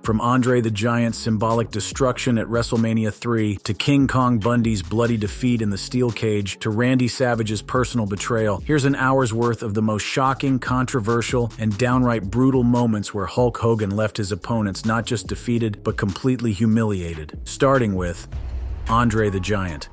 From Andre the Giant's symbolic destruction at WrestleMania 3 to King Kong Bundy's bloody defeat in the steel cage to Randy Savage's personal betrayal, here's an hour's worth of the most shocking, controversial, and downright brutal moments where Hulk Hogan left his opponents not just defeated, but completely humiliated. Starting with Andre the Giant.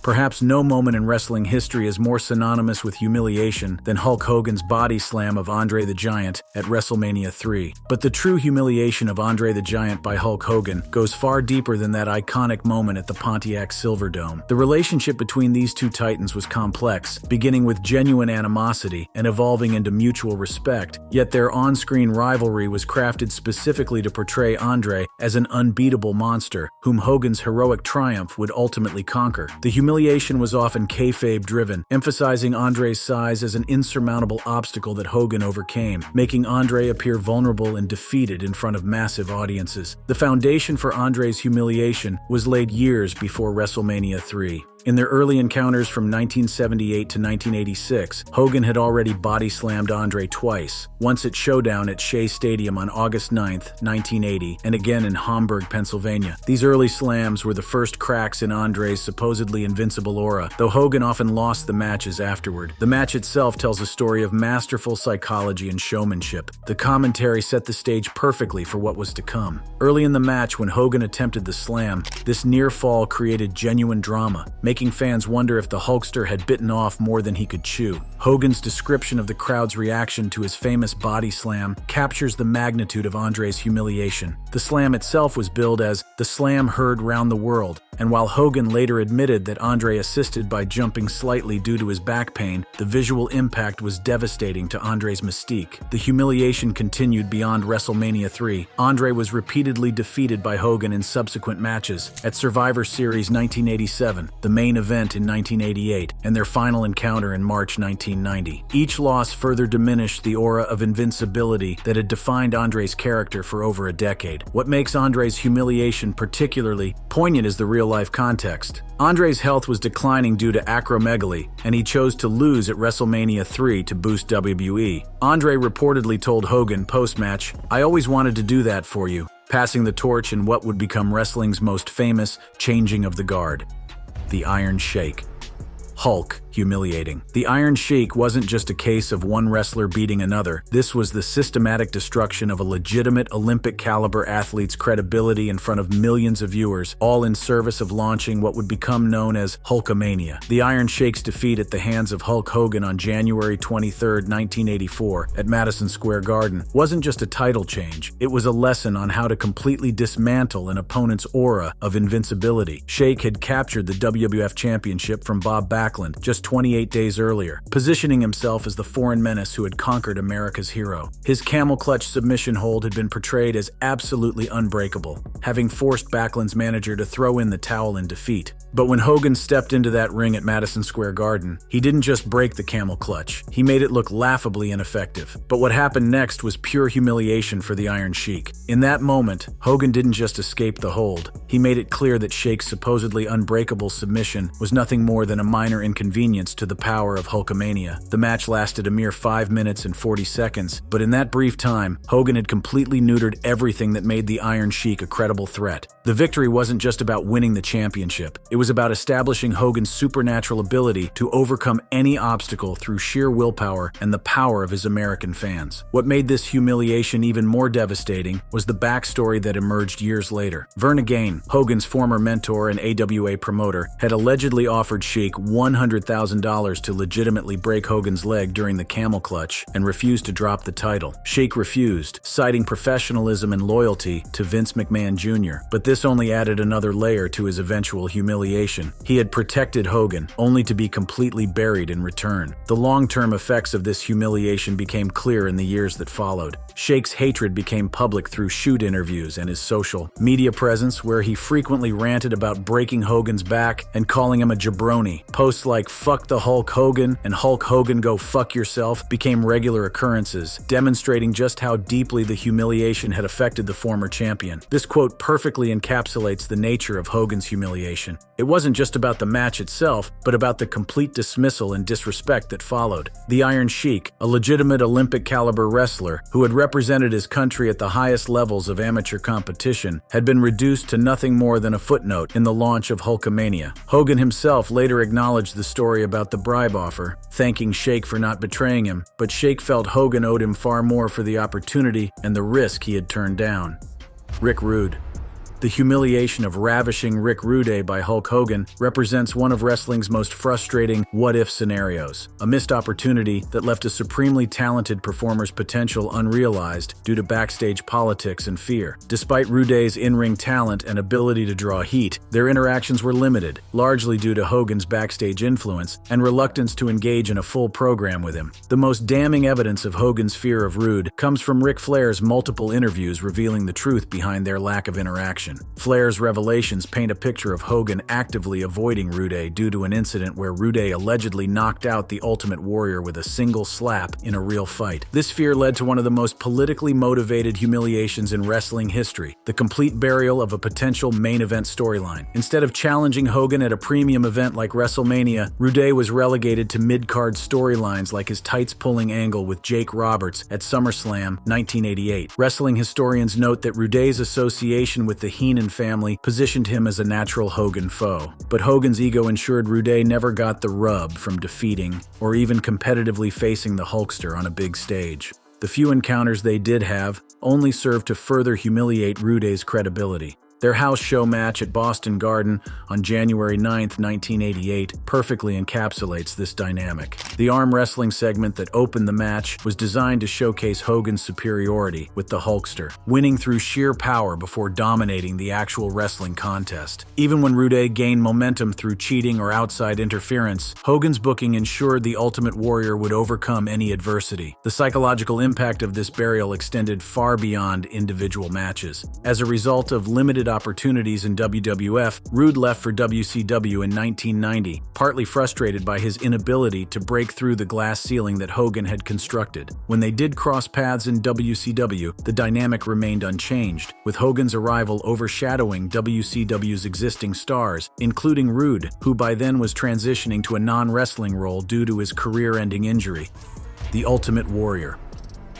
Perhaps no moment in wrestling history is more synonymous with humiliation than Hulk Hogan's body slam of Andre the Giant at WrestleMania 3. But the true humiliation of Andre the Giant by Hulk Hogan goes far deeper than that iconic moment at the Pontiac Silverdome. The relationship between these two titans was complex, beginning with genuine animosity and evolving into mutual respect, yet their on-screen rivalry was crafted specifically to portray Andre as an unbeatable monster, whom Hogan's heroic triumph would ultimately conquer. The humiliation was often kayfabe-driven, emphasizing Andre's size as an insurmountable obstacle that Hogan overcame, making Andre appear vulnerable and defeated in front of massive audiences. The foundation for Andre's humiliation was laid years before WrestleMania 3. In their early encounters from 1978 to 1986, Hogan had already body-slammed Andre twice, once at Showdown at Shea Stadium on August 9, 1980, and again in Hamburg, Pennsylvania. These early slams were the first cracks in Andre's supposedly invincible aura, though Hogan often lost the matches afterward. The match itself tells a story of masterful psychology and showmanship. The commentary set the stage perfectly for what was to come. Early in the match, when Hogan attempted the slam, this near fall created genuine drama, making fans wonder if the Hulkster had bitten off more than he could chew. Hogan's description of the crowd's reaction to his famous body slam captures the magnitude of Andre's humiliation. The slam itself was billed as the slam heard round the world, and while Hogan later admitted that Andre assisted by jumping slightly due to his back pain, the visual impact was devastating to Andre's mystique. The humiliation continued beyond WrestleMania 3. Andre was repeatedly defeated by Hogan in subsequent matches. At Survivor Series 1987, the main event in 1988, and their final encounter in March 1990. Each loss further diminished the aura of invincibility that had defined Andre's character for over a decade. What makes Andre's humiliation particularly poignant is the real-life context. Andre's health was declining due to acromegaly, and he chose to lose at WrestleMania 3 to boost WWE. Andre reportedly told Hogan post-match, "I always wanted to do that for you," passing the torch in what would become wrestling's most famous changing of the guard. The Iron Sheik. Hulk humiliating. The Iron Sheik wasn't just a case of one wrestler beating another. This was the systematic destruction of a legitimate Olympic-caliber athlete's credibility in front of millions of viewers, all in service of launching what would become known as Hulkamania. The Iron Sheik's defeat at the hands of Hulk Hogan on January 23, 1984, at Madison Square Garden, wasn't just a title change. It was a lesson on how to completely dismantle an opponent's aura of invincibility. Sheik had captured the WWF Championship from Bob Backlund just 28 days earlier, positioning himself as the foreign menace who had conquered America's hero. His camel clutch submission hold had been portrayed as absolutely unbreakable, having forced Backlund's manager to throw in the towel in defeat. But when Hogan stepped into that ring at Madison Square Garden, he didn't just break the camel clutch, he made it look laughably ineffective. But what happened next was pure humiliation for the Iron Sheik. In that moment, Hogan didn't just escape the hold, he made it clear that Sheik's supposedly unbreakable submission was nothing more than a minor inconvenience to the power of Hulkamania. The match lasted a mere 5 minutes and 40 seconds, but in that brief time, Hogan had completely neutered everything that made the Iron Sheik a credible threat. The victory wasn't just about winning the championship, it was about establishing Hogan's supernatural ability to overcome any obstacle through sheer willpower and the power of his American fans. What made this humiliation even more devastating was the backstory that emerged years later. Verna Gain, Hogan's former mentor and AWA promoter, had allegedly offered Sheik $100,000 to legitimately break Hogan's leg during the camel clutch and refused to drop the title. Sheik refused, citing professionalism and loyalty to Vince McMahon Jr., but this only added another layer to his eventual humiliation. He had protected Hogan, only to be completely buried in return. The long-term effects of this humiliation became clear in the years that followed. Sheik's hatred became public through shoot interviews and his social media presence, where he frequently ranted about breaking Hogan's back and calling him a jabroni. Posts like "fuck the Hulk Hogan" and "Hulk Hogan go fuck yourself" became regular occurrences, demonstrating just how deeply the humiliation had affected the former champion. This quote perfectly encapsulates the nature of Hogan's humiliation. It wasn't just about the match itself, but about the complete dismissal and disrespect that followed. The Iron Sheik, a legitimate Olympic-caliber wrestler who had represented his country at the highest levels of amateur competition, had been reduced to nothing more than a footnote in the launch of Hulkamania. Hogan himself later acknowledged the story about the bribe offer, thanking Sheik for not betraying him, but Sheik felt Hogan owed him far more for the opportunity and the risk he had turned down. Rick Rude. The humiliation of ravishing Rick Rude by Hulk Hogan represents one of wrestling's most frustrating what-if scenarios, a missed opportunity that left a supremely talented performer's potential unrealized due to backstage politics and fear. Despite Rude's in-ring talent and ability to draw heat, their interactions were limited, largely due to Hogan's backstage influence and reluctance to engage in a full program with him. The most damning evidence of Hogan's fear of Rude comes from Ric Flair's multiple interviews revealing the truth behind their lack of interaction. Flair's revelations paint a picture of Hogan actively avoiding Rude due to an incident where Rude allegedly knocked out the Ultimate Warrior with a single slap in a real fight. This fear led to one of the most politically motivated humiliations in wrestling history, the complete burial of a potential main event storyline. Instead of challenging Hogan at a premium event like WrestleMania, Rude was relegated to mid-card storylines like his tights-pulling angle with Jake Roberts at SummerSlam 1988. Wrestling historians note that Rude's association with the Heenan family positioned him as a natural Hogan foe. But Hogan's ego ensured Rude never got the rub from defeating or even competitively facing the Hulkster on a big stage. The few encounters they did have only served to further humiliate Rude's credibility. Their house show match at Boston Garden on January 9, 1988, perfectly encapsulates this dynamic. The arm wrestling segment that opened the match was designed to showcase Hogan's superiority with the Hulkster, winning through sheer power before dominating the actual wrestling contest. Even when Rude gained momentum through cheating or outside interference, Hogan's booking ensured the Ultimate Warrior would overcome any adversity. The psychological impact of this burial extended far beyond individual matches. As a result of limited opportunities in WWF, Rude left for WCW in 1990, partly frustrated by his inability to break through the glass ceiling that Hogan had constructed. When they did cross paths in WCW, the dynamic remained unchanged, with Hogan's arrival overshadowing WCW's existing stars, including Rude, who by then was transitioning to a non-wrestling role due to his career-ending injury. The Ultimate Warrior.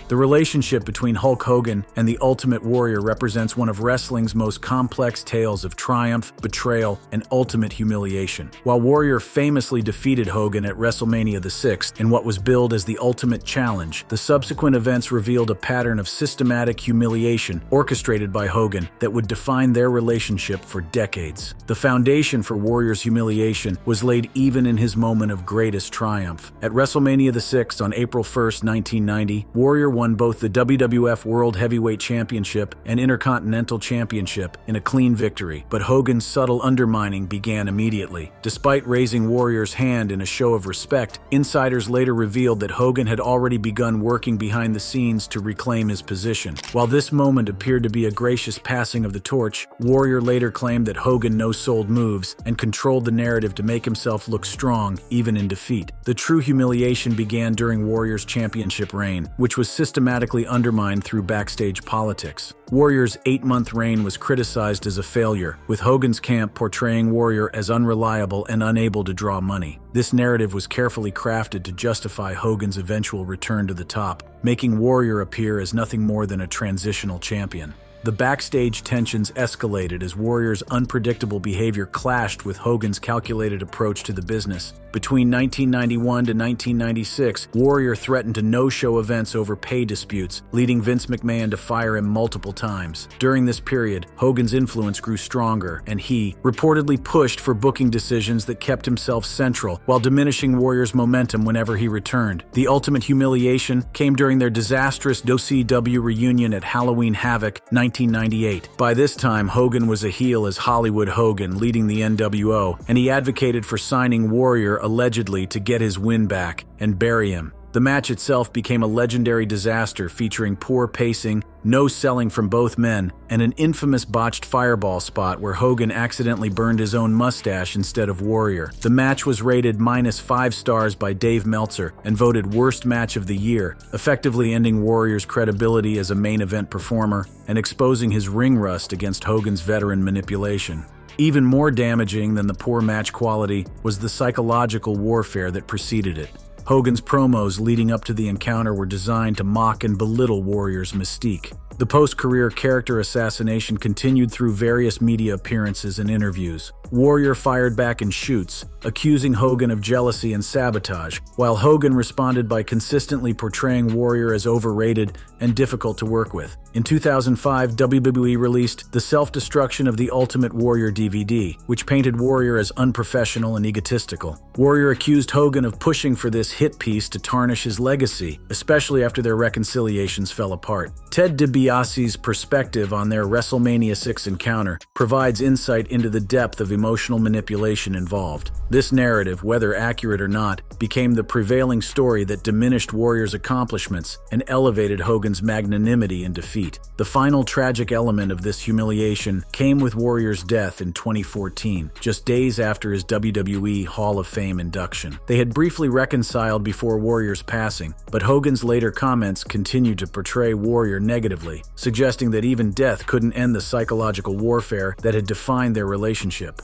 The relationship between Hulk Hogan and the Ultimate Warrior represents one of wrestling's most complex tales of triumph, betrayal, and ultimate humiliation. While Warrior famously defeated Hogan at WrestleMania VI in what was billed as the Ultimate Challenge, the subsequent events revealed a pattern of systematic humiliation orchestrated by Hogan that would define their relationship for decades. The foundation for Warrior's humiliation was laid even in his moment of greatest triumph. At WrestleMania VI on April 1, 1990, Warrior won both the WWF World Heavyweight Championship and Intercontinental Championship in a clean victory, but Hogan's subtle undermining began immediately. Despite raising Warrior's hand in a show of respect, insiders later revealed that Hogan had already begun working behind the scenes to reclaim his position. While this moment appeared to be a gracious passing of the torch, Warrior later claimed that Hogan no-sold moves and controlled the narrative to make himself look strong, even in defeat. The true humiliation began during Warrior's championship reign, which was systematically undermined through backstage politics. Warrior's 8-month reign was criticized as a failure, with Hogan's camp portraying Warrior as unreliable and unable to draw money. This narrative was carefully crafted to justify Hogan's eventual return to the top, making Warrior appear as nothing more than a transitional champion. The backstage tensions escalated as Warrior's unpredictable behavior clashed with Hogan's calculated approach to the business. Between 1991 to 1996, Warrior threatened to no-show events over pay disputes, leading Vince McMahon to fire him multiple times. During this period, Hogan's influence grew stronger, and he reportedly pushed for booking decisions that kept himself central, while diminishing Warrior's momentum whenever he returned. The ultimate humiliation came during their disastrous WCW reunion at Halloween Havoc 1998. By this time, Hogan was a heel as Hollywood Hogan, leading the NWO, and he advocated for signing Warrior allegedly to get his win back and bury him. The match itself became a legendary disaster featuring poor pacing, no selling from both men, and an infamous botched fireball spot where Hogan accidentally burned his own mustache instead of Warrior. The match was rated -5 stars by Dave Meltzer and voted worst match of the year, effectively ending Warrior's credibility as a main event performer and exposing his ring rust against Hogan's veteran manipulation. Even more damaging than the poor match quality was the psychological warfare that preceded it. Hogan's promos leading up to the encounter were designed to mock and belittle Warrior's mystique. The post-career character assassination continued through various media appearances and interviews. Warrior fired back in shoots, accusing Hogan of jealousy and sabotage, while Hogan responded by consistently portraying Warrior as overrated and difficult to work with. In 2005, WWE released The Self-Destruction of the Ultimate Warrior DVD, which painted Warrior as unprofessional and egotistical. Warrior accused Hogan of pushing for this hit piece to tarnish his legacy, especially after their reconciliations fell apart. Ted DiBiase's perspective on their WrestleMania 6 encounter provides insight into the depth of emotional manipulation involved. This narrative, whether accurate or not, became the prevailing story that diminished Warrior's accomplishments and elevated Hogan's magnanimity and defeat. The final tragic element of this humiliation came with Warrior's death in 2014, just days after his WWE Hall of Fame induction. They had briefly reconciled before Warrior's passing, but Hogan's later comments continued to portray Warrior negatively, suggesting that even death couldn't end the psychological warfare that had defined their relationship.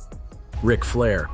Ric Flair.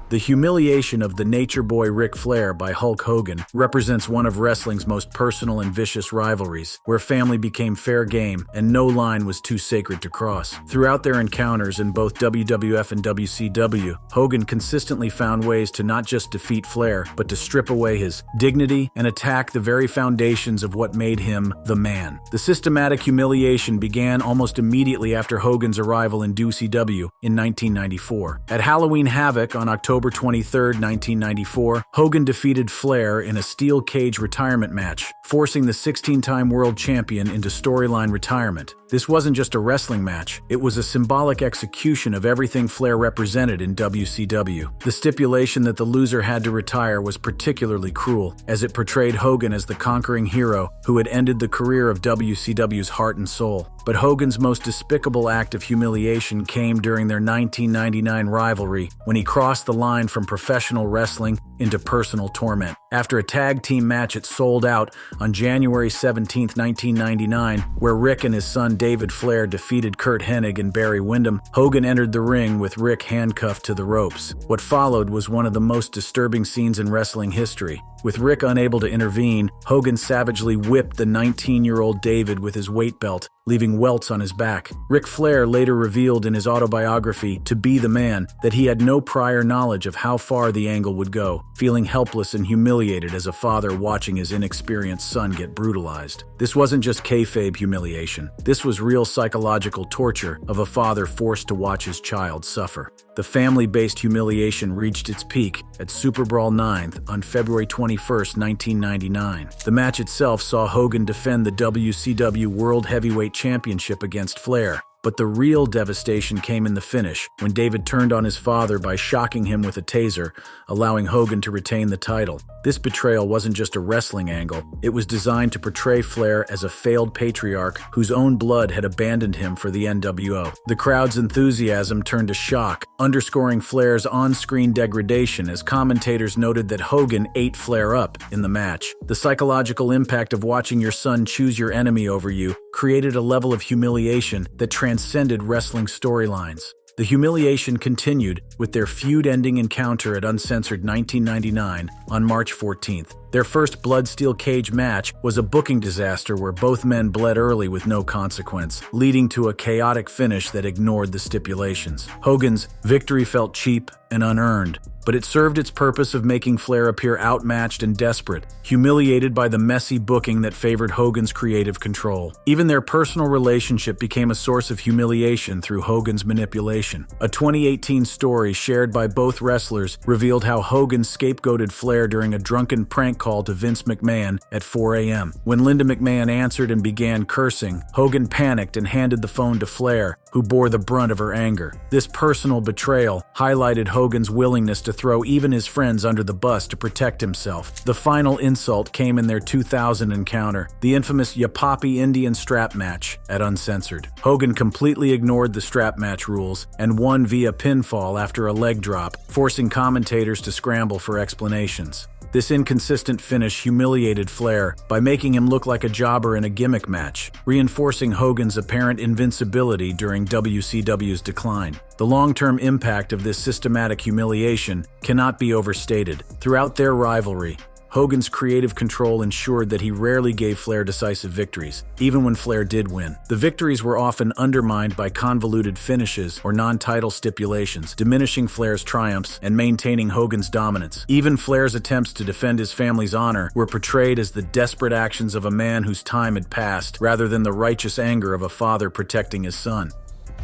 The humiliation of the Nature Boy Ric Flair by Hulk Hogan represents one of wrestling's most personal and vicious rivalries, where family became fair game and no line was too sacred to cross. Throughout their encounters in both WWF and WCW, Hogan consistently found ways to not just defeat Flair, but to strip away his dignity and attack the very foundations of what made him the man. The systematic humiliation began almost immediately after Hogan's arrival in WCW in 1994. At Halloween Havoc on October 23, 1994, Hogan defeated Flair in a steel cage retirement match, forcing the 16-time world champion into storyline retirement. This wasn't just a wrestling match, it was a symbolic execution of everything Flair represented in WCW. The stipulation that the loser had to retire was particularly cruel, as it portrayed Hogan as the conquering hero who had ended the career of WCW's heart and soul. But Hogan's most despicable act of humiliation came during their 1999 rivalry, when he crossed the line from professional wrestling into personal torment. After a tag team match at Sold Out on January 17, 1999, where Ric and his son David Flair defeated Curt Hennig and Barry Windham, Hogan entered the ring with Ric handcuffed to the ropes. What followed was one of the most disturbing scenes in wrestling history. With Ric unable to intervene, Hogan savagely whipped the 19-year-old David with his weight belt, leaving welts on his back. Ric Flair later revealed in his autobiography, To Be the Man, that he had no prior knowledge of how far the angle would go, feeling helpless and humiliated as a father watching his inexperienced son get brutalized. This wasn't just kayfabe humiliation. This was real psychological torture of a father forced to watch his child suffer. The family-based humiliation reached its peak at Super Brawl 9 on February 21, 1999. The match itself saw Hogan defend the WCW World Heavyweight Championship against Flair. But the real devastation came in the finish, when David turned on his father by shocking him with a taser, allowing Hogan to retain the title. This betrayal wasn't just a wrestling angle, it was designed to portray Flair as a failed patriarch whose own blood had abandoned him for the NWO. The crowd's enthusiasm turned to shock, underscoring Flair's on-screen degradation as commentators noted that Hogan ate Flair up in the match. The psychological impact of watching your son choose your enemy over you created a level of humiliation that transcended wrestling storylines. The humiliation continued with their feud-ending encounter at Uncensored 1999 on March 14th. Their first blood steel cage match was a booking disaster where both men bled early with no consequence, leading to a chaotic finish that ignored the stipulations. Hogan's victory felt cheap and unearned, but it served its purpose of making Flair appear outmatched and desperate, humiliated by the messy booking that favored Hogan's creative control. Even their personal relationship became a source of humiliation through Hogan's manipulation. A 2018 story shared by both wrestlers revealed how Hogan scapegoated Flair during a drunken prank call to Vince McMahon at 4 a.m. When Linda McMahon answered and began cursing, Hogan panicked and handed the phone to Flair, who bore the brunt of her anger. This personal betrayal highlighted Hogan's willingness to throw even his friends under the bus to protect himself. The final insult came in their 2000 encounter, the infamous Yapapi Indian strap match at Uncensored. Hogan completely ignored the strap match rules and won via pinfall after a leg drop, forcing commentators to scramble for explanations. This inconsistent finish humiliated Flair by making him look like a jobber in a gimmick match, reinforcing Hogan's apparent invincibility during WCW's decline. The long-term impact of this systematic humiliation cannot be overstated. Throughout their rivalry, Hogan's creative control ensured that he rarely gave Flair decisive victories, even when Flair did win. The victories were often undermined by convoluted finishes or non-title stipulations, diminishing Flair's triumphs and maintaining Hogan's dominance. Even Flair's attempts to defend his family's honor were portrayed as the desperate actions of a man whose time had passed, rather than the righteous anger of a father protecting his son.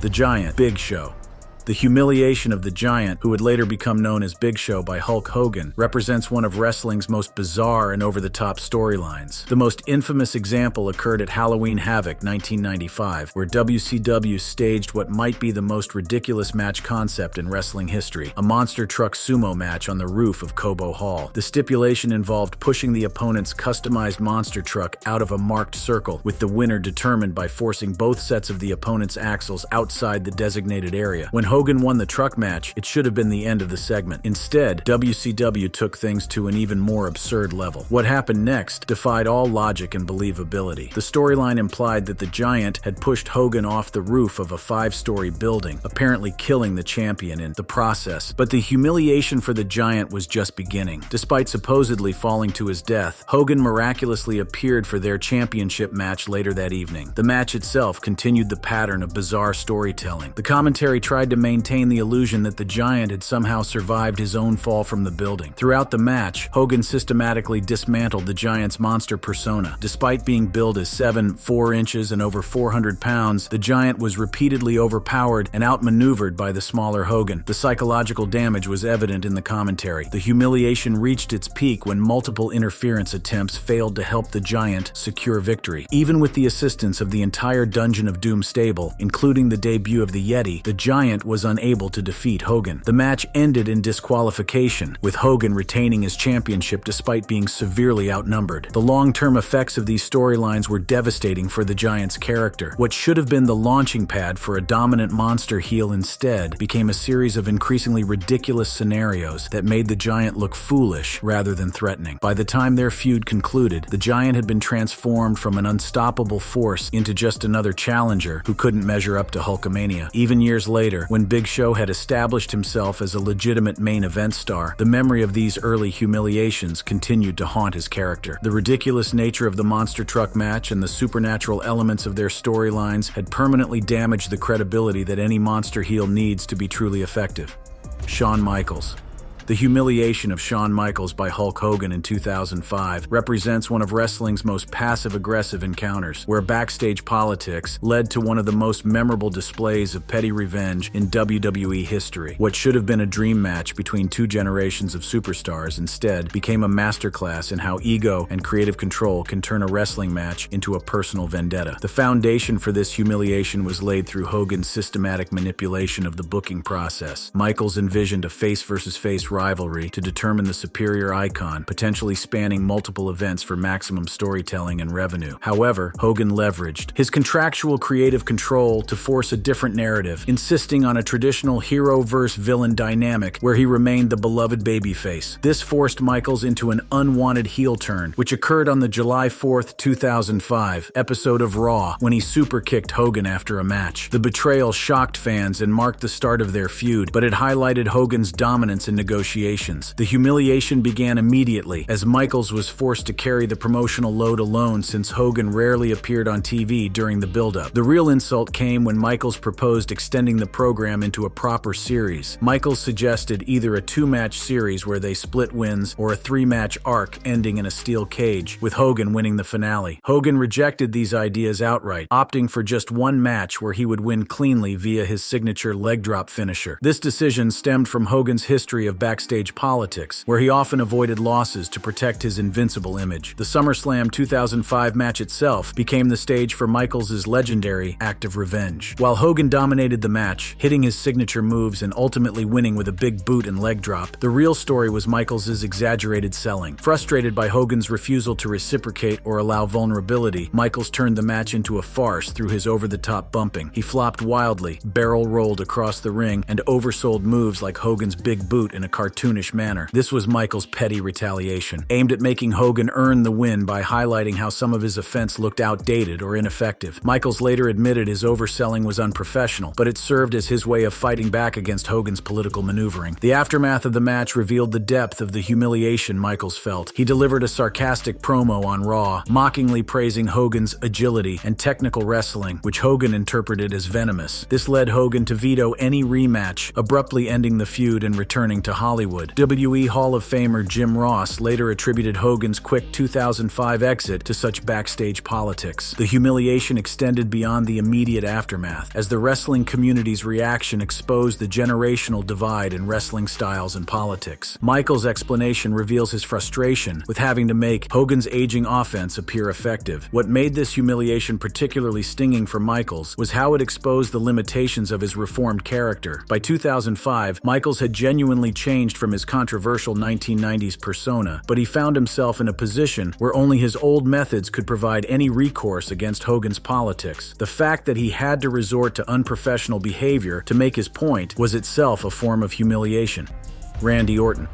The Giant, Big Show. The humiliation of the Giant, who would later become known as Big Show by Hulk Hogan, represents one of wrestling's most bizarre and over-the-top storylines. The most infamous example occurred at Halloween Havoc 1995, where WCW staged what might be the most ridiculous match concept in wrestling history, a monster truck sumo match on the roof of Cobo Hall. The stipulation involved pushing the opponent's customized monster truck out of a marked circle, with the winner determined by forcing both sets of the opponent's axles outside the designated area. When Hogan won the truck match, it should have been the end of the segment. Instead, WCW took things to an even more absurd level. What happened next defied all logic and believability. The storyline implied that the Giant had pushed Hogan off the roof of a 5-story building, apparently killing the champion in the process. But the humiliation for the Giant was just beginning. Despite supposedly falling to his death, Hogan miraculously appeared for their championship match later that evening. The match itself continued the pattern of bizarre storytelling. The commentary tried to maintain the illusion that the Giant had somehow survived his own fall from the building. Throughout the match, Hogan systematically dismantled the Giant's monster persona. Despite being billed as 4 inches and over 400 pounds, the Giant was repeatedly overpowered and outmaneuvered by the smaller Hogan. The psychological damage was evident in the commentary. The humiliation reached its peak when multiple interference attempts failed to help the Giant secure victory. Even with the assistance of the entire Dungeon of Doom stable, including the debut of the Yeti, the Giant was unable to defeat Hogan. The match ended in disqualification, with Hogan retaining his championship despite being severely outnumbered. The long-term effects of these storylines were devastating for the Giant's character. What should have been the launching pad for a dominant monster heel instead became a series of increasingly ridiculous scenarios that made the Giant look foolish rather than threatening. By the time their feud concluded, the Giant had been transformed from an unstoppable force into just another challenger who couldn't measure up to Hulkamania. Even years later, when Big Show had established himself as a legitimate main event star, the memory of these early humiliations continued to haunt his character. The ridiculous nature of the monster truck match and the supernatural elements of their storylines had permanently damaged the credibility that any monster heel needs to be truly effective. Shawn Michaels. The humiliation of Shawn Michaels by Hulk Hogan in 2005 represents one of wrestling's most passive-aggressive encounters, where backstage politics led to one of the most memorable displays of petty revenge in WWE history. What should have been a dream match between two generations of superstars instead became a masterclass in how ego and creative control can turn a wrestling match into a personal vendetta. The foundation for this humiliation was laid through Hogan's systematic manipulation of the booking process. Michaels envisioned a face-versus-face rivalry to determine the superior icon, potentially spanning multiple events for maximum storytelling and revenue. However, Hogan leveraged his contractual creative control to force a different narrative, insisting on a traditional hero versus villain dynamic where he remained the beloved babyface. This forced Michaels into an unwanted heel turn, which occurred on the July 4th, 2005 episode of Raw when he super-kicked Hogan after a match. The betrayal shocked fans and marked the start of their feud, but it highlighted Hogan's dominance in negotiations. The humiliation began immediately, as Michaels was forced to carry the promotional load alone since Hogan rarely appeared on TV during the build-up. The real insult came when Michaels proposed extending the program into a proper series. Michaels suggested either a 2-match series where they split wins or a 3-match arc ending in a steel cage, with Hogan winning the finale. Hogan rejected these ideas outright, opting for just one match where he would win cleanly via his signature leg drop finisher. This decision stemmed from Hogan's history of backstage politics, where he often avoided losses to protect his invincible image. The SummerSlam 2005 match itself became the stage for Michaels' legendary act of revenge. While Hogan dominated the match, hitting his signature moves and ultimately winning with a big boot and leg drop, the real story was Michaels' exaggerated selling. Frustrated by Hogan's refusal to reciprocate or allow vulnerability, Michaels turned the match into a farce through his over-the-top bumping. He flopped wildly, barrel rolled across the ring, and oversold moves like Hogan's big boot in a cartoon cartoonish manner. This was Michaels' petty retaliation, aimed at making Hogan earn the win by highlighting how some of his offense looked outdated or ineffective. Michaels later admitted his overselling was unprofessional, but it served as his way of fighting back against Hogan's political maneuvering. The aftermath of the match revealed the depth of the humiliation Michaels felt. He delivered a sarcastic promo on Raw, mockingly praising Hogan's agility and technical wrestling, which Hogan interpreted as venomous. This led Hogan to veto any rematch, abruptly ending the feud and returning to Hollywood. WWE Hall of Famer Jim Ross later attributed Hogan's quick 2005 exit to such backstage politics. The humiliation extended beyond the immediate aftermath, as the wrestling community's reaction exposed the generational divide in wrestling styles and politics. Michaels' explanation reveals his frustration with having to make Hogan's aging offense appear effective. What made this humiliation particularly stinging for Michaels was how it exposed the limitations of his reformed character. By 2005, Michaels had genuinely changed from his controversial 1990s persona, but he found himself in a position where only his old methods could provide any recourse against Hogan's politics. The fact that he had to resort to unprofessional behavior to make his point was itself a form of humiliation. Randy Orton.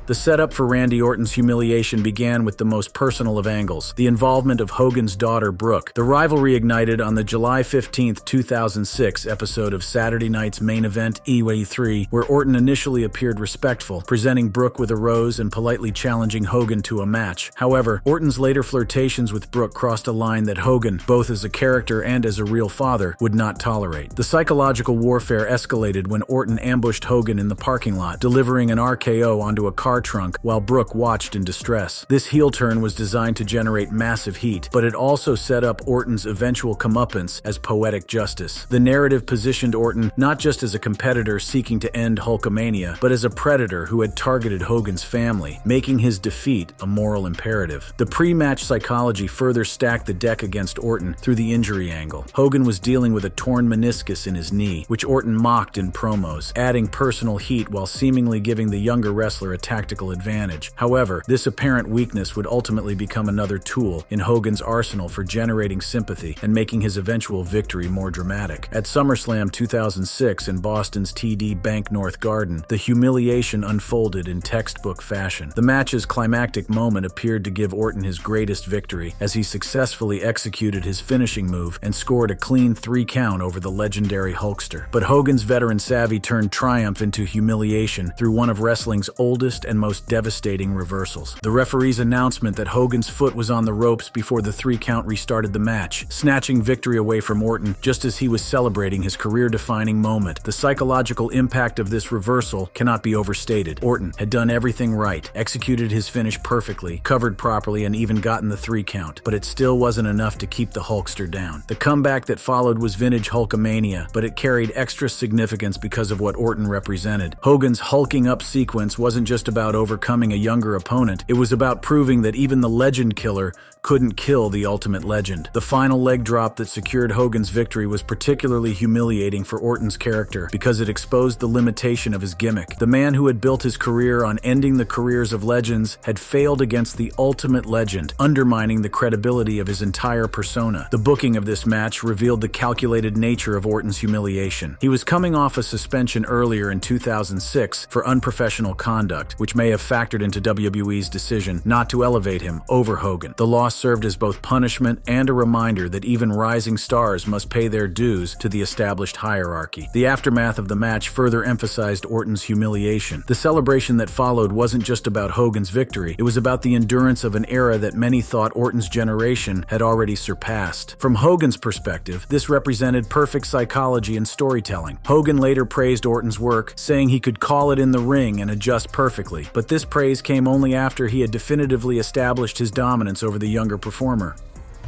The setup for Randy Orton's humiliation began with the most personal of angles, the involvement of Hogan's daughter, Brooke. The rivalry ignited on the July 15, 2006 episode of Saturday Night's Main Event E3, where Orton initially appeared respectful, presenting Brooke with a rose and politely challenging Hogan to a match. However, Orton's later flirtations with Brooke crossed a line that Hogan, both as a character and as a real father, would not tolerate. The psychological warfare escalated when Orton ambushed Hogan in the parking lot, delivering an RKO onto a car trunk while Brooke watched in distress. This heel turn was designed to generate massive heat, but it also set up Orton's eventual comeuppance as poetic justice. The narrative positioned Orton not just as a competitor seeking to end Hulkamania, but as a predator who had targeted Hogan's family, making his defeat a moral imperative. The pre-match psychology further stacked the deck against Orton through the injury angle. Hogan was dealing with a torn meniscus in his knee, which Orton mocked in promos, adding personal heat while seemingly giving the younger wrestler a tactical advantage. However, this apparent weakness would ultimately become another tool in Hogan's arsenal for generating sympathy and making his eventual victory more dramatic. At SummerSlam 2006 in Boston's TD Bank North Garden, the humiliation unfolded in textbook fashion. The match's climactic moment appeared to give Orton his greatest victory as he successfully executed his finishing move and scored a clean 3 count over the legendary Hulkster. But Hogan's veteran savvy turned triumph into humiliation through one of wrestling's oldest and most devastating reversals. The referee's announcement that Hogan's foot was on the ropes before the 3 count restarted the match, snatching victory away from Orton just as he was celebrating his career-defining moment. The psychological impact of this reversal cannot be overstated. Orton had done everything right, executed his finish perfectly, covered properly, and even gotten the 3 count, but it still wasn't enough to keep the Hulkster down. The comeback that followed was vintage Hulkamania, but it carried extra significance because of what Orton represented. Hogan's hulking up sequence wasn't just about overcoming a younger opponent, it was about proving that even the legend killer couldn't kill the ultimate legend. The final leg drop that secured Hogan's victory was particularly humiliating for Orton's character because it exposed the limitation of his gimmick. The man who had built his career on ending the careers of legends had failed against the ultimate legend, undermining the credibility of his entire persona. The booking of this match revealed the calculated nature of Orton's humiliation. He was coming off a suspension earlier in 2006 for unprofessional conduct, which may have factored into WWE's decision not to elevate him over Hogan. The loss served as both punishment and a reminder that even rising stars must pay their dues to the established hierarchy. The aftermath of the match further emphasized Orton's humiliation. The celebration that followed wasn't just about Hogan's victory, it was about the endurance of an era that many thought Orton's generation had already surpassed. From Hogan's perspective, this represented perfect psychology and storytelling. Hogan later praised Orton's work, saying he could call it in the ring and adjust perfectly, but this praise came only after he had definitively established his dominance over the younger performer.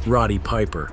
Roddy Piper.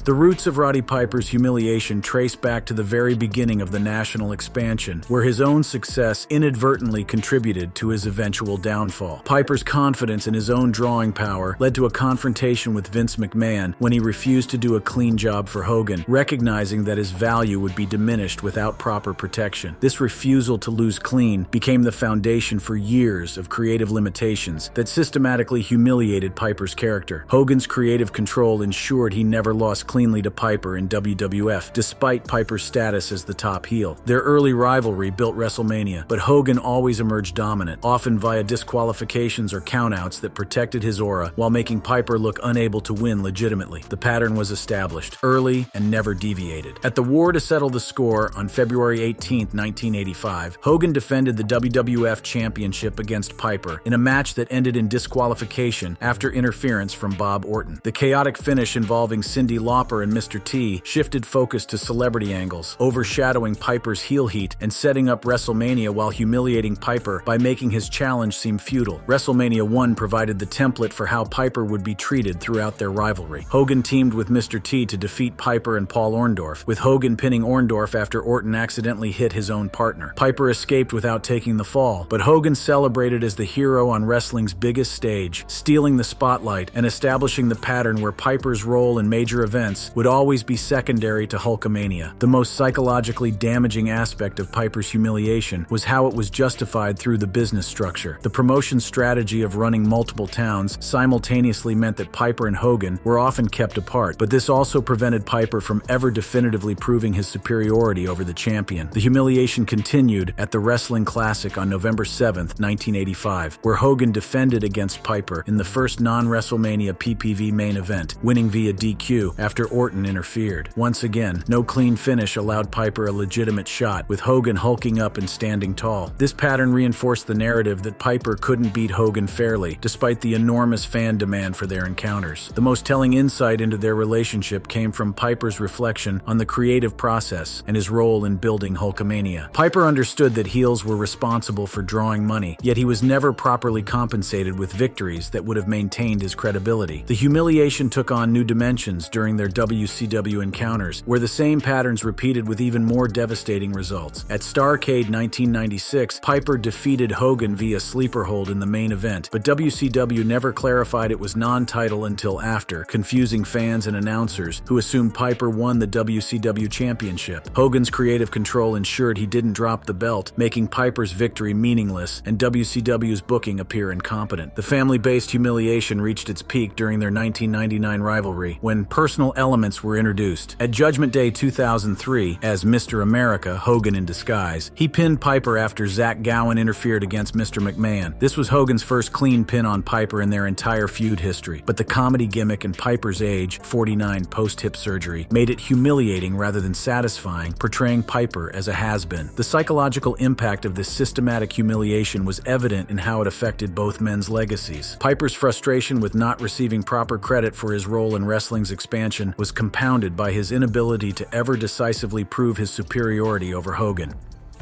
The roots of Roddy Piper's humiliation trace back to the very beginning of the national expansion, where his own success inadvertently contributed to his eventual downfall. Piper's confidence in his own drawing power led to a confrontation with Vince McMahon when he refused to do a clean job for Hogan, recognizing that his value would be diminished without proper protection. This refusal to lose clean became the foundation for years of creative limitations that systematically humiliated Piper's character. Hogan's creative control ensured he never lost cleanly to Piper in WWF, despite Piper's status as the top heel. Their early rivalry built WrestleMania, but Hogan always emerged dominant, often via disqualifications or countouts that protected his aura while making Piper look unable to win legitimately. The pattern was established, early and never deviated. At the War to settle the score on February 18, 1985, Hogan defended the WWF Championship against Piper in a match that ended in disqualification after interference from Bob Orton. The chaotic finish involving Cyndi Lauper and Mr. T shifted focus to celebrity angles, overshadowing Piper's heel heat and setting up WrestleMania while humiliating Piper by making his challenge seem futile. WrestleMania 1 provided the template for how Piper would be treated throughout their rivalry. Hogan teamed with Mr. T to defeat Piper and Paul Orndorff, with Hogan pinning Orndorff after Orton accidentally hit his own partner. Piper escaped without taking the fall, but Hogan celebrated as the hero on wrestling's biggest stage, stealing the spotlight and establishing the pattern where Piper's role in major events would always be secondary to Hulkamania. The most psychologically damaging aspect of Piper's humiliation was how it was justified through the business structure. The promotion strategy of running multiple towns simultaneously meant that Piper and Hogan were often kept apart, but this also prevented Piper from ever definitively proving his superiority over the champion. The humiliation continued at the Wrestling Classic on November 7, 1985, where Hogan defended against Piper in the first non-WrestleMania PPV main event, winning via DQ after Orton interfered. Once again, no clean finish allowed Piper a legitimate shot, with Hogan hulking up and standing tall. This pattern reinforced the narrative that Piper couldn't beat Hogan fairly, despite the enormous fan demand for their encounters. The most telling insight into their relationship came from Piper's reflection on the creative process and his role in building Hulkamania. Piper understood that heels were responsible for drawing money, yet he was never properly compensated with victories that would have maintained his credibility. The humiliation took on new dimensions during their WCW encounters, where the same patterns repeated with even more devastating results. At Starrcade 1996, Piper defeated Hogan via sleeper hold in the main event, but WCW never clarified it was non-title until after, confusing fans and announcers who assumed Piper won the WCW championship. Hogan's creative control ensured he didn't drop the belt, making Piper's victory meaningless and WCW's booking appear incompetent. The family-based humiliation reached its peak during their 1999 rivalry, when personal elements were introduced. At Judgment Day 2003, as Mr. America, Hogan in disguise, he pinned Piper after Zach Gowen interfered against Mr. McMahon. This was Hogan's first clean pin on Piper in their entire feud history, but the comedy gimmick and Piper's age, 49 post-hip surgery, made it humiliating rather than satisfying, portraying Piper as a has-been. The psychological impact of this systematic humiliation was evident in how it affected both men's legacies. Piper's frustration with not receiving proper credit for his role in wrestling's expansion was compounded by his inability to ever decisively prove his superiority over Hogan.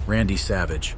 Randy Savage.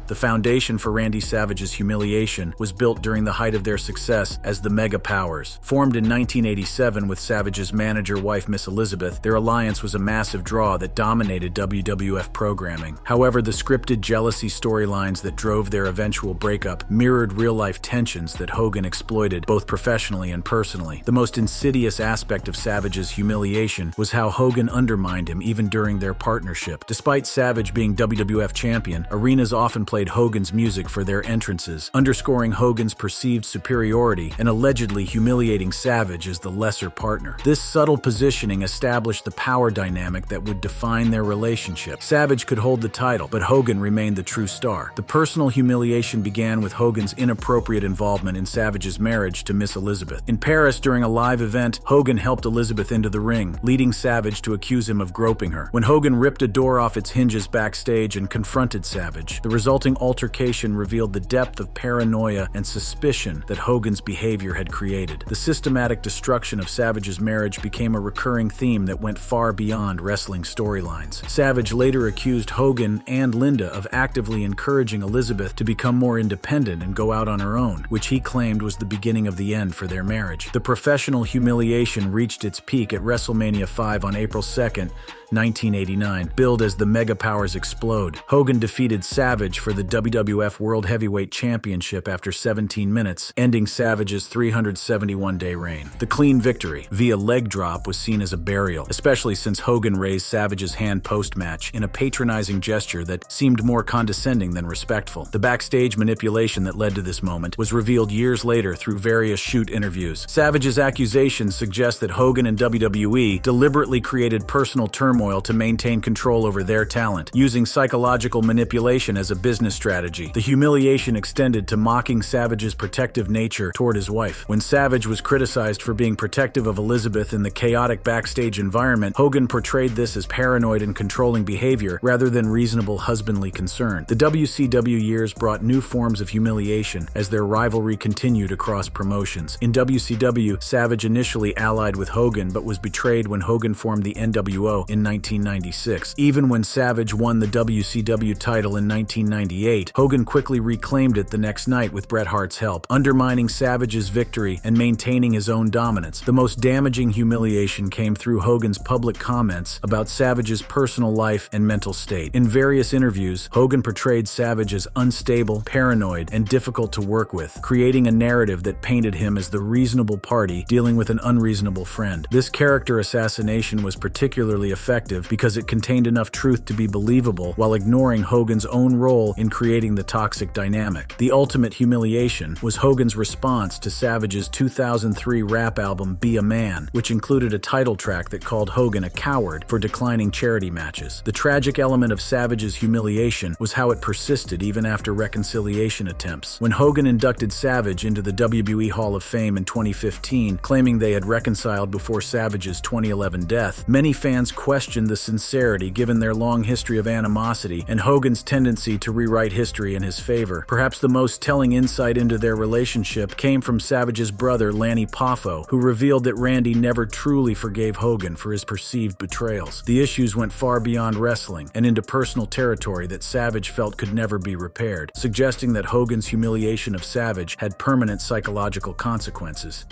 The foundation for Randy Savage's humiliation was built during the height of their success as the Mega Powers. Formed in 1987 with Savage's manager-wife Miss Elizabeth, their alliance was a massive draw that dominated WWF programming. However, the scripted jealousy storylines that drove their eventual breakup mirrored real-life tensions that Hogan exploited both professionally and personally. The most insidious aspect of Savage's humiliation was how Hogan undermined him even during their partnership. Despite Savage being WWF champion, arenas often played Hogan's music for their entrances, underscoring Hogan's perceived superiority and allegedly humiliating Savage as the lesser partner. This subtle positioning established the power dynamic that would define their relationship. Savage could hold the title, but Hogan remained the true star. The personal humiliation began with Hogan's inappropriate involvement in Savage's marriage to Miss Elizabeth. In Paris, during a live event, Hogan helped Elizabeth into the ring, leading Savage to accuse him of groping her. When Hogan ripped a door off its hinges backstage and confronted Savage, the resulting altercation revealed the depth of paranoia and suspicion that Hogan's behavior had created. The systematic destruction of Savage's marriage became a recurring theme that went far beyond wrestling storylines. Savage later accused Hogan and Linda of actively encouraging Elizabeth to become more independent and go out on her own, which he claimed was the beginning of the end for their marriage. The professional humiliation reached its peak at WrestleMania 5 on April 2nd, 1989, billed as the Mega Powers Explode. Hogan defeated Savage for for the WWF World Heavyweight Championship after 17 minutes, ending Savage's 371-day reign. The clean victory, via leg drop, was seen as a burial, especially since Hogan raised Savage's hand post-match in a patronizing gesture that seemed more condescending than respectful. The backstage manipulation that led to this moment was revealed years later through various shoot interviews. Savage's accusations suggest that Hogan and WWE deliberately created personal turmoil to maintain control over their talent, using psychological manipulation as a business strategy. The humiliation extended to mocking Savage's protective nature toward his wife. When Savage was criticized for being protective of Elizabeth in the chaotic backstage environment, Hogan portrayed this as paranoid and controlling behavior rather than reasonable husbandly concern. The WCW years brought new forms of humiliation as their rivalry continued across promotions. In WCW, Savage initially allied with Hogan but was betrayed when Hogan formed the NWO in 1996. Even when Savage won the WCW title in 1998, Hogan quickly reclaimed it the next night with Bret Hart's help, undermining Savage's victory and maintaining his own dominance. The most damaging humiliation came through Hogan's public comments about Savage's personal life and mental state. In various interviews, Hogan portrayed Savage as unstable, paranoid, and difficult to work with, creating a narrative that painted him as the reasonable party dealing with an unreasonable friend. This character assassination was particularly effective because it contained enough truth to be believable while ignoring Hogan's own role in creating the toxic dynamic. The ultimate humiliation was Hogan's response to Savage's 2003 rap album Be a Man, which included a title track that called Hogan a coward for declining charity matches. The tragic element of Savage's humiliation was how it persisted even after reconciliation attempts. When Hogan inducted Savage into the WWE Hall of Fame in 2015, claiming they had reconciled before Savage's 2011 death, many fans questioned the sincerity given their long history of animosity and Hogan's tendency to rewrite history in his favor. Perhaps the most telling insight into their relationship came from Savage's brother Lanny Poffo, who revealed that Randy never truly forgave Hogan for his perceived betrayals. The issues went far beyond wrestling and into personal territory that Savage felt could never be repaired, suggesting that Hogan's humiliation of Savage had permanent psychological consequences.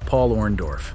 Paul Orndorff.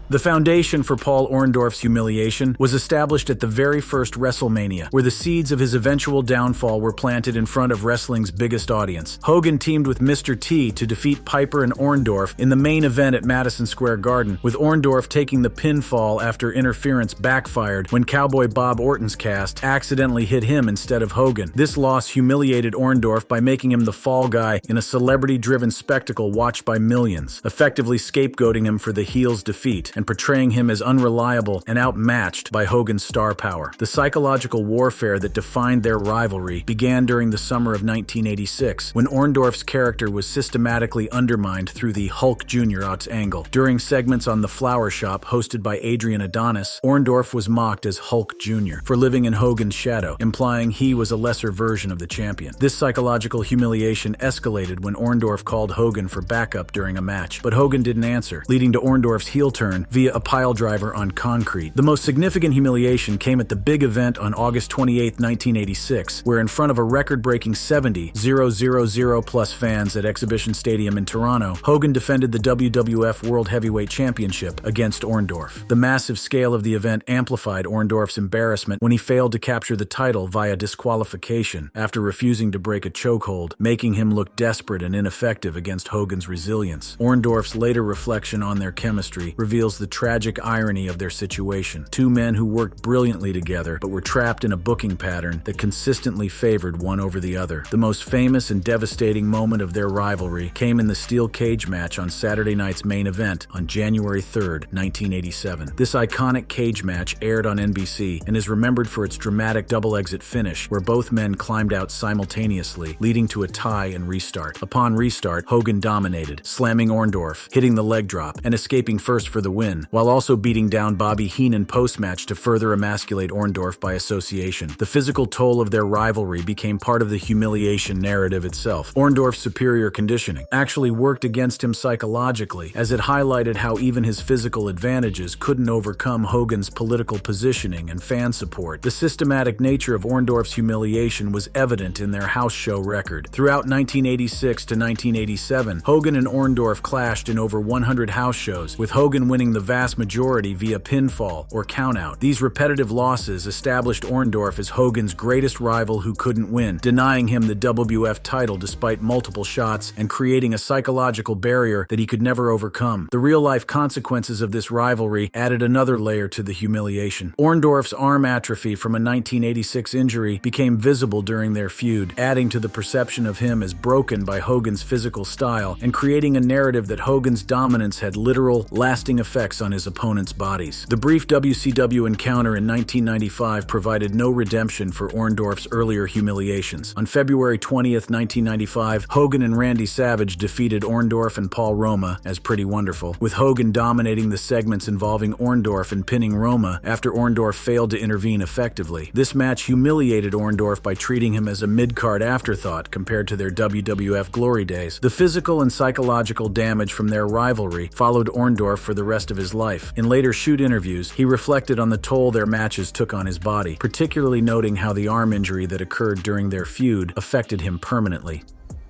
The foundation for Paul Orndorff's humiliation was established at the very first WrestleMania, where the seeds of his eventual downfall were planted in front of wrestling's biggest audience. Hogan teamed with Mr. T to defeat Piper and Orndorff in the main event at Madison Square Garden, with Orndorff taking the pinfall after interference backfired when Cowboy Bob Orton's cast accidentally hit him instead of Hogan. This loss humiliated Orndorff by making him the fall guy in a celebrity-driven spectacle watched by millions, effectively scapegoating him for the heel's defeat and portraying him as unreliable and outmatched by Hogan's star power. The psychological warfare that defined their rivalry began during the summer of 1986, when Orndorff's character was systematically undermined through the Hulk Jr. angle. During segments on The Flower Shop hosted by Adrian Adonis, Orndorff was mocked as Hulk Jr. for living in Hogan's shadow, implying he was a lesser version of the champion. This psychological humiliation escalated when Orndorff called Hogan for backup during a match, but Hogan didn't answer, leading to Orndorff's heel turn via a piledriver on concrete. The most significant humiliation came at the big event on August 28, 1986, where in front of a record-breaking 70,000 plus fans at Exhibition Stadium in Toronto, Hogan defended the WWF World Heavyweight Championship against Orndorff. The massive scale of the event amplified Orndorff's embarrassment when he failed to capture the title via disqualification after refusing to break a chokehold, making him look desperate and ineffective against Hogan's resilience. Orndorff's later reflection on their chemistry reveals the tragic irony of their situation. Two men who worked brilliantly together but were trapped in a booking pattern that consistently favored one over the other. The most famous and devastating moment of their rivalry came in the steel cage match on Saturday night's main event on January 3rd, 1987. This iconic cage match aired on NBC and is remembered for its dramatic double-exit finish where both men climbed out simultaneously, leading to a tie and restart. Upon restart, Hogan dominated, slamming Orndorff, hitting the leg drop, and escaping first for the win, while also beating down Bobby Heenan post-match to further emasculate Orndorff by association. The physical toll of their rivalry became part of the humiliation narrative itself. Orndorff's superior conditioning actually worked against him psychologically, as it highlighted how even his physical advantages couldn't overcome Hogan's political positioning and fan support. The systematic nature of Orndorff's humiliation was evident in their house show record. Throughout 1986 to 1987, Hogan and Orndorff clashed in over 100 house shows, with Hogan winning the the vast majority via pinfall or countout. These repetitive losses established Orndorff as Hogan's greatest rival who couldn't win, denying him the WWF title despite multiple shots and creating a psychological barrier that he could never overcome. The real-life consequences of this rivalry added another layer to the humiliation. Orndorff's arm atrophy from a 1986 injury became visible during their feud, adding to the perception of him as broken by Hogan's physical style and creating a narrative that Hogan's dominance had literal, lasting effects on his opponent's bodies. The brief WCW encounter in 1995 provided no redemption for Orndorff's earlier humiliations. On February 20th, 1995, Hogan and Randy Savage defeated Orndorff and Paul Roma as Pretty Wonderful, with Hogan dominating the segments involving Orndorff and pinning Roma after Orndorff failed to intervene effectively. This match humiliated Orndorff by treating him as a mid-card afterthought compared to their WWF glory days. The physical and psychological damage from their rivalry followed Orndorff for the rest of his life. In later shoot interviews, he reflected on the toll their matches took on his body, particularly noting how the arm injury that occurred during their feud affected him permanently.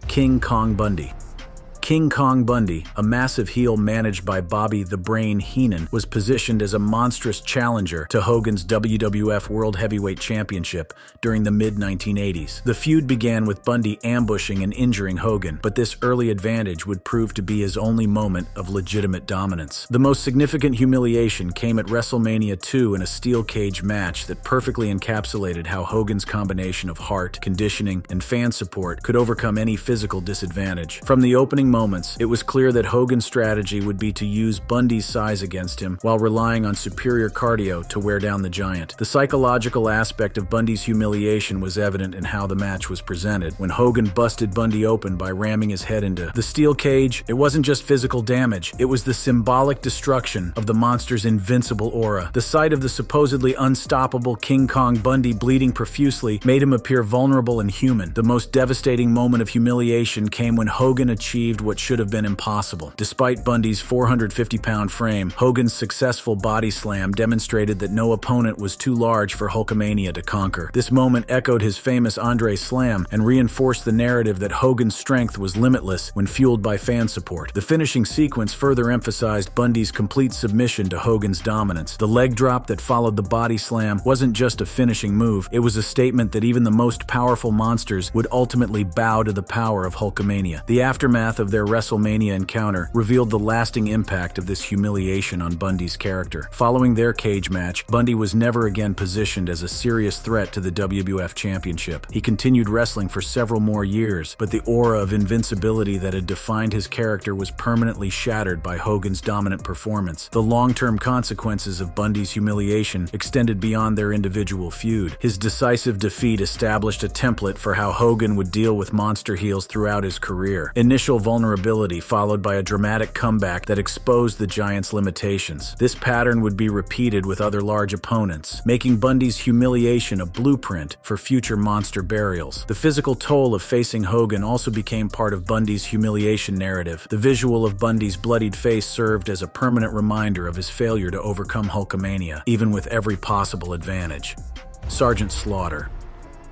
King Kong Bundy. King Kong Bundy, a massive heel managed by Bobby the Brain Heenan, was positioned as a monstrous challenger to Hogan's WWF World Heavyweight Championship during the mid-1980s. The feud began with Bundy ambushing and injuring Hogan, but this early advantage would prove to be his only moment of legitimate dominance. The most significant humiliation came at WrestleMania 2 in a steel cage match that perfectly encapsulated how Hogan's combination of heart, conditioning, and fan support could overcome any physical disadvantage. From the opening moments, it was clear that Hogan's strategy would be to use Bundy's size against him while relying on superior cardio to wear down the giant. The psychological aspect of Bundy's humiliation was evident in how the match was presented. When Hogan busted Bundy open by ramming his head into the steel cage, it wasn't just physical damage, it was the symbolic destruction of the monster's invincible aura. The sight of the supposedly unstoppable King Kong Bundy bleeding profusely made him appear vulnerable and human. The most devastating moment of humiliation came when Hogan achieved what should have been impossible. Despite Bundy's 450-pound frame, Hogan's successful body slam demonstrated that no opponent was too large for Hulkamania to conquer. This moment echoed his famous Andre Slam and reinforced the narrative that Hogan's strength was limitless when fueled by fan support. The finishing sequence further emphasized Bundy's complete submission to Hogan's dominance. The leg drop that followed the body slam wasn't just a finishing move, it was a statement that even the most powerful monsters would ultimately bow to the power of Hulkamania. The aftermath of their WrestleMania encounter revealed the lasting impact of this humiliation on Bundy's character. Following their cage match, Bundy was never again positioned as a serious threat to the WWF Championship. He continued wrestling for several more years, but the aura of invincibility that had defined his character was permanently shattered by Hogan's dominant performance. The long-term consequences of Bundy's humiliation extended beyond their individual feud. His decisive defeat established a template for how Hogan would deal with monster heels throughout his career. Initial vulnerability followed by a dramatic comeback that exposed the Giant's limitations. This pattern would be repeated with other large opponents, making Bundy's humiliation a blueprint for future monster burials. The physical toll of facing Hogan also became part of Bundy's humiliation narrative. The visual of Bundy's bloodied face served as a permanent reminder of his failure to overcome Hulkamania, even with every possible advantage. Sergeant Slaughter.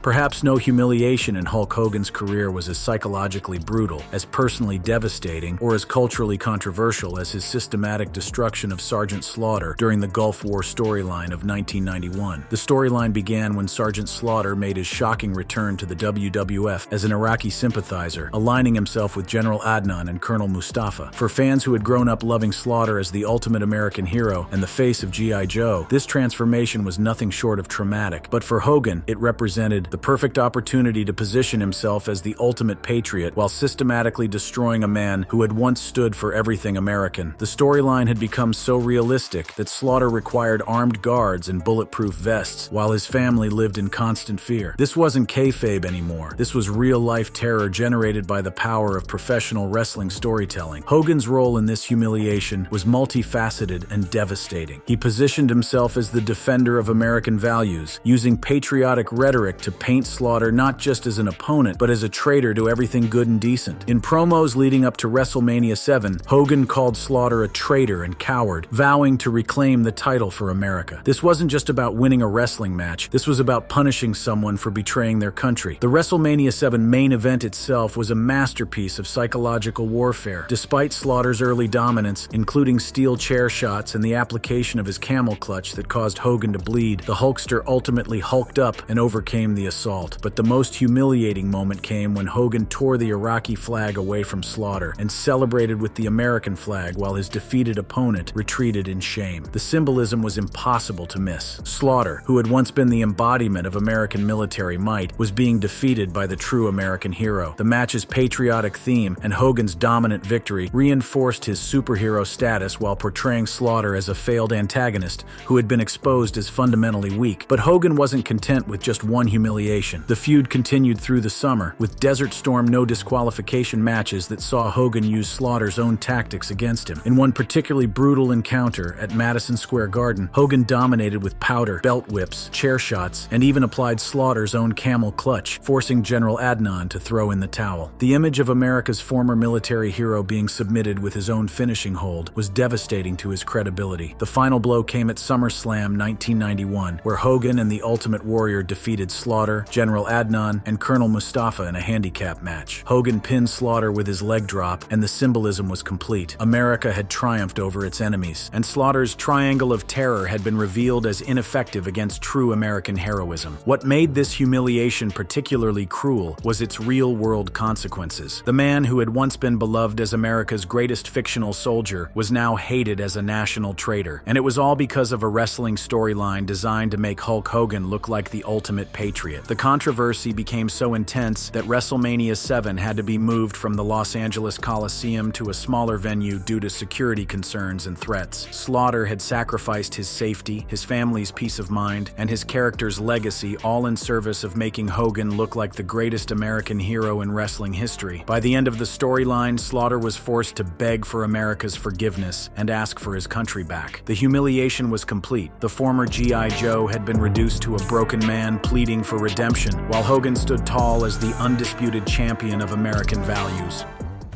Perhaps no humiliation in Hulk Hogan's career was as psychologically brutal, as personally devastating, or as culturally controversial as his systematic destruction of Sergeant Slaughter during the Gulf War storyline of 1991. The storyline began when Sergeant Slaughter made his shocking return to the WWF as an Iraqi sympathizer, aligning himself with General Adnan and Colonel Mustafa. For fans who had grown up loving Slaughter as the ultimate American hero and the face of G.I. Joe, this transformation was nothing short of traumatic. But for Hogan, it represented the perfect opportunity to position himself as the ultimate patriot while systematically destroying a man who had once stood for everything American. The storyline had become so realistic that Slaughter required armed guards and bulletproof vests while his family lived in constant fear. This wasn't kayfabe anymore. This was real-life terror generated by the power of professional wrestling storytelling. Hogan's role in this humiliation was multifaceted and devastating. He positioned himself as the defender of American values, using patriotic rhetoric to paint Slaughter not just as an opponent, but as a traitor to everything good and decent. In promos leading up to WrestleMania 7, Hogan called Slaughter a traitor and coward, vowing to reclaim the title for America. This wasn't just about winning a wrestling match, this was about punishing someone for betraying their country. The WrestleMania 7 main event itself was a masterpiece of psychological warfare. Despite Slaughter's early dominance, including steel chair shots and the application of his camel clutch that caused Hogan to bleed, the Hulkster ultimately hulked up and overcame the assault. But the most humiliating moment came when Hogan tore the Iraqi flag away from Slaughter and celebrated with the American flag while his defeated opponent retreated in shame. The symbolism was impossible to miss. Slaughter, who had once been the embodiment of American military might, was being defeated by the true American hero. The match's patriotic theme and Hogan's dominant victory reinforced his superhero status while portraying Slaughter as a failed antagonist who had been exposed as fundamentally weak. But Hogan wasn't content with just one humiliation. The feud continued through the summer, with Desert Storm no disqualification matches that saw Hogan use Slaughter's own tactics against him. In one particularly brutal encounter at Madison Square Garden, Hogan dominated with powder, belt whips, chair shots, and even applied Slaughter's own camel clutch, forcing General Adnan to throw in the towel. The image of America's former military hero being submitted with his own finishing hold was devastating to his credibility. The final blow came at SummerSlam 1991, where Hogan and the Ultimate Warrior defeated Slaughter, General Adnan, and Colonel Mustafa in a handicap match. Hogan pinned Slaughter with his leg drop, and the symbolism was complete. America had triumphed over its enemies, and Slaughter's triangle of terror had been revealed as ineffective against true American heroism. What made this humiliation particularly cruel was its real-world consequences. The man who had once been beloved as America's greatest fictional soldier was now hated as a national traitor, and it was all because of a wrestling storyline designed to make Hulk Hogan look like the ultimate patriot. The controversy became so intense that WrestleMania 7 had to be moved from the Los Angeles Coliseum to a smaller venue due to security concerns and threats. Slaughter had sacrificed his safety, his family's peace of mind, and his character's legacy, all in service of making Hogan look like the greatest American hero in wrestling history. By the end of the storyline, Slaughter was forced to beg for America's forgiveness and ask for his country back. The humiliation was complete. The former G.I. Joe had been reduced to a broken man pleading for redemption, while Hogan stood tall as the undisputed champion of American values.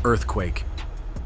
Earthquake.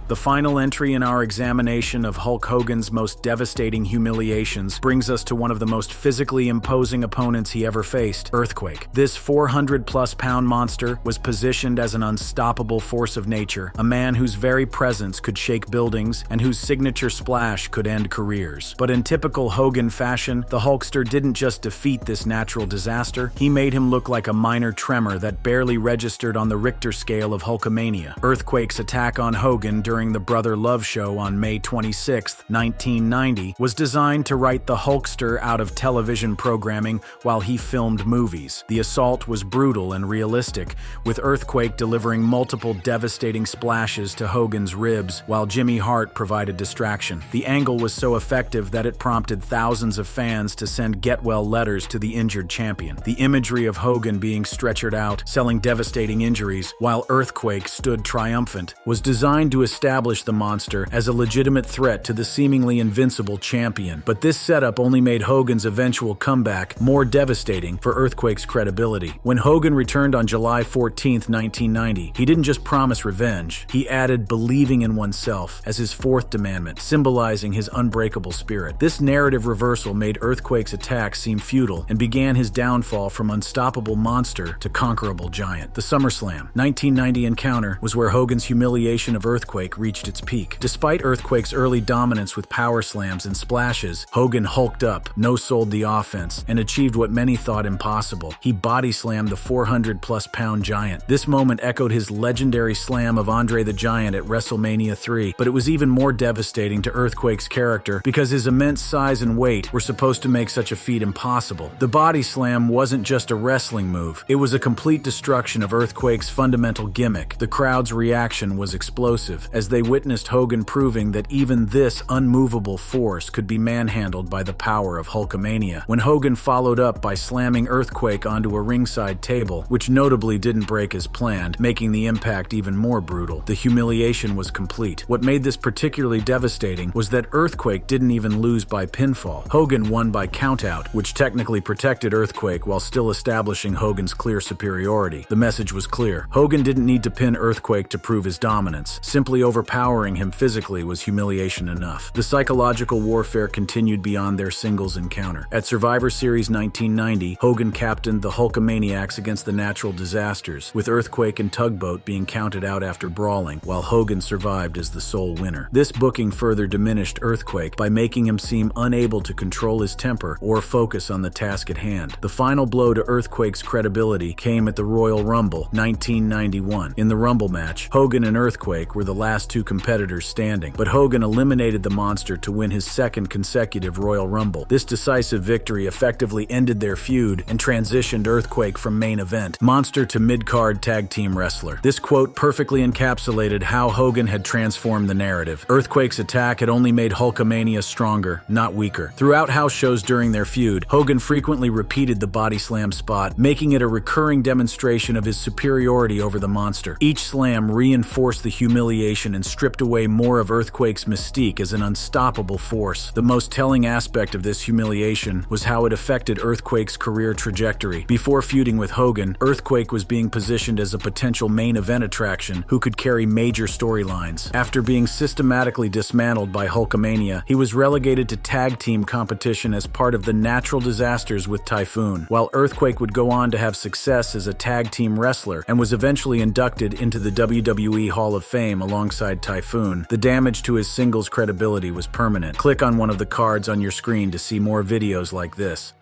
The final entry in our examination of Hulk Hogan's most devastating humiliations brings us to one of the most physically imposing opponents he ever faced, Earthquake. This 400-plus-pound monster was positioned as an unstoppable force of nature, a man whose very presence could shake buildings and whose signature splash could end careers. But in typical Hogan fashion, the Hulkster didn't just defeat this natural disaster, he made him look like a minor tremor that barely registered on the Richter scale of Hulkamania. Earthquake's attack on Hogan during the Brother Love show on May 26, 1990, was designed to write the Hulkster out of television programming while he filmed movies. The assault was brutal and realistic, with Earthquake delivering multiple devastating splashes to Hogan's ribs while Jimmy Hart provided distraction. The angle was so effective that it prompted thousands of fans to send get-well letters to the injured champion. The imagery of Hogan being stretchered out, selling devastating injuries, while Earthquake stood triumphant, was designed to establish the monster as a legitimate threat to the seemingly invincible champion. But this setup only made Hogan's eventual comeback more devastating for Earthquake's credibility. When Hogan returned on July 14, 1990, he didn't just promise revenge, he added believing in oneself as his fourth demandment, symbolizing his unbreakable spirit. This narrative reversal made Earthquake's attack seem futile and began his downfall from unstoppable monster to conquerable giant. The SummerSlam 1990 encounter was where Hogan's humiliation of Earthquake reached its peak. Despite Earthquake's early dominance with power slams and splashes, Hogan hulked up, no-sold the offense, and achieved what many thought impossible. He body-slammed the 400-plus-pound giant. This moment echoed his legendary slam of Andre the Giant at WrestleMania 3, but it was even more devastating to Earthquake's character because his immense size and weight were supposed to make such a feat impossible. The body slam wasn't just a wrestling move, it was a complete destruction of Earthquake's fundamental gimmick. The crowd's reaction was explosive, as as they witnessed Hogan proving that even this unmovable force could be manhandled by the power of Hulkamania. When Hogan followed up by slamming Earthquake onto a ringside table, which notably didn't break as planned, making the impact even more brutal, the humiliation was complete. What made this particularly devastating was that Earthquake didn't even lose by pinfall. Hogan won by countout, which technically protected Earthquake while still establishing Hogan's clear superiority. The message was clear. Hogan didn't need to pin Earthquake to prove his dominance. Simply overpowering him physically was humiliation enough. The psychological warfare continued beyond their singles encounter. At Survivor Series 1990, Hogan captained the Hulkamaniacs against the Natural Disasters, with Earthquake and Tugboat being counted out after brawling, while Hogan survived as the sole winner. This booking further diminished Earthquake by making him seem unable to control his temper or focus on the task at hand. The final blow to Earthquake's credibility came at the Royal Rumble 1991. In the Rumble match, Hogan and Earthquake were the last two competitors standing, but Hogan eliminated the monster to win his second consecutive Royal Rumble. This decisive victory effectively ended their feud and transitioned Earthquake from main event monster to mid-card tag team wrestler. This quote perfectly encapsulated how Hogan had transformed the narrative. Earthquake's attack had only made Hulkamania stronger, not weaker. Throughout house shows during their feud, Hogan frequently repeated the body slam spot, making it a recurring demonstration of his superiority over the monster. Each slam reinforced the humiliation and stripped away more of Earthquake's mystique as an unstoppable force. The most telling aspect of this humiliation was how it affected Earthquake's career trajectory. Before feuding with Hogan, Earthquake was being positioned as a potential main event attraction who could carry major storylines. After being systematically dismantled by Hulkamania, he was relegated to tag team competition as part of the Natural Disasters with Typhoon, while Earthquake would go on to have success as a tag team wrestler and was eventually inducted into the WWE Hall of Fame alongside Typhoon. The damage to his singles credibility was permanent. Click on one of the cards on your screen to see more videos like this.